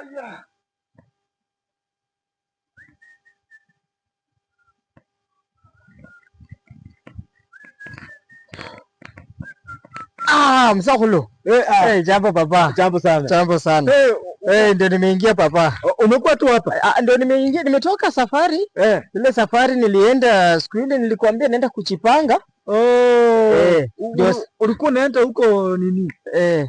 Aya. Msakulu. Jambo baba. Jambo sana. Jambo sana. Ndio nimeingia baba. Umekuwa tu hapa? Ndio nimeingia, nimetoka safari. Ile safari nilienda siku ile nilikwambia naenda kuchipanga. Ulikuwa unaenda huko nini?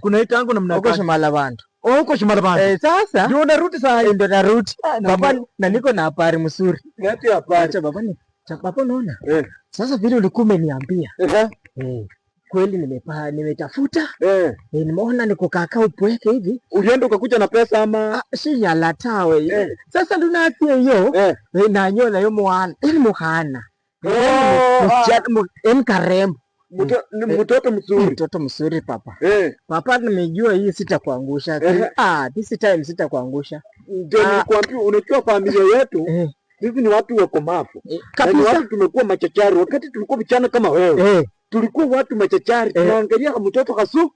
Kunaita yangu namna gani? Huko Shimalabando. Huko Shimalabando. Sasa ndio unarudi saa hii? Ndio narudi. Baba na niko na habari mzuri. Ngapi habari? Acha baba ni. Baba unaona? Sasa vile ulikuwa umeniambia. Kweli nimetafuta. Nimeona niko kaka upweke hivi. Ulienda ukakuja na pesa ama? Si ya latawe. Sasa ndunatia hiyo. Na nyola yo mwana. Ili muhana. Karembo. Mtoto mzuri. Mtoto mzuri papa. Papa nimejua hii sitakuangusha. This time sitakuangusha. Ndio nilikwambia unachua familia yetu. Hivi ni watu wakomavu. Ni watu tumekuwa machachari. Wakati tulikuwa vijana kama wewe. Tulikuwa watu machachari. Tunaangalia mtoto kasuri.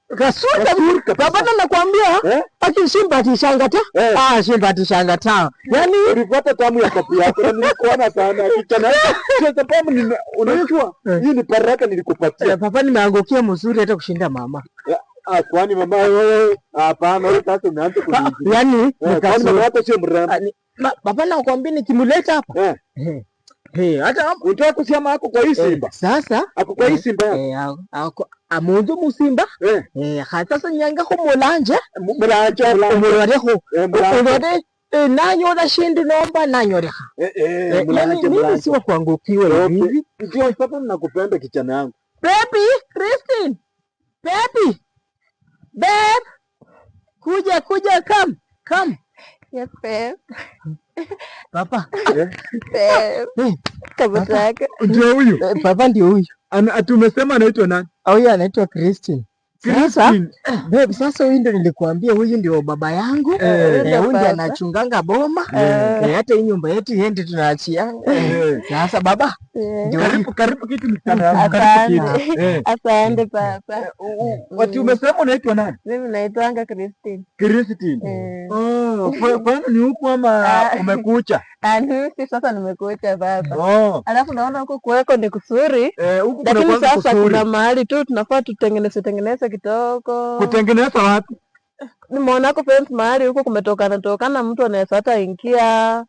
Baba nakwambia. Akishimba tishangata. Shimba tishangata. Yaani ulifuata tamu ya papi yako na nilikuona sana kijana. Kwa sababu unajua hii ni baraka nilikupatia. Papa nimeangukia mzuri hata kushinda mama. Kwani mama wewe hapana wewe sasa umeanza kunijua. Yaani kwani mama hata sio mrembo. Baba nakwambia nikimleta hapa. Hata unataka kusema ako kwa hii Simba. Sasa ako kwa hii Simba. Amundu musimba. Sasa nyanga ko mulanje mulanje mulanje nanyola shindu nomba nanyoleha. Mimi si wa kuangukiwa hivi. Ndio papa nakupenda kijana yangu. Baby, Christine. Baby. Babe. Kuja come. Yes, babe. Papa. Kabutaka. Ndio huyu. Papa ndio huyu. Tumesema anaitwa nani? Huyu anaitwa Christine. Sasa babe, sasa huyu ndio nilikwambia huyu ndio baba yangu. Huyu ndio anachunganga boma. Hata hii nyumba yetu yeye ndio tunaachia. Sasa baba, ndio karibu kitu ni Asante papa. Watu umesema unaitwa nani? Mimi naitwanga Christine. Christine. Kwani ni huko ama umekucha? Si sasa nimekucha baba. Alafu naona huko kweko ni kusuri. Lakini sasa kuna mahali tu tunafaa tutengeneze kitoko. Kutengeneza wapi? Nimeona hapo fence mahali huko kumetokana mtu anaweza hata ingia.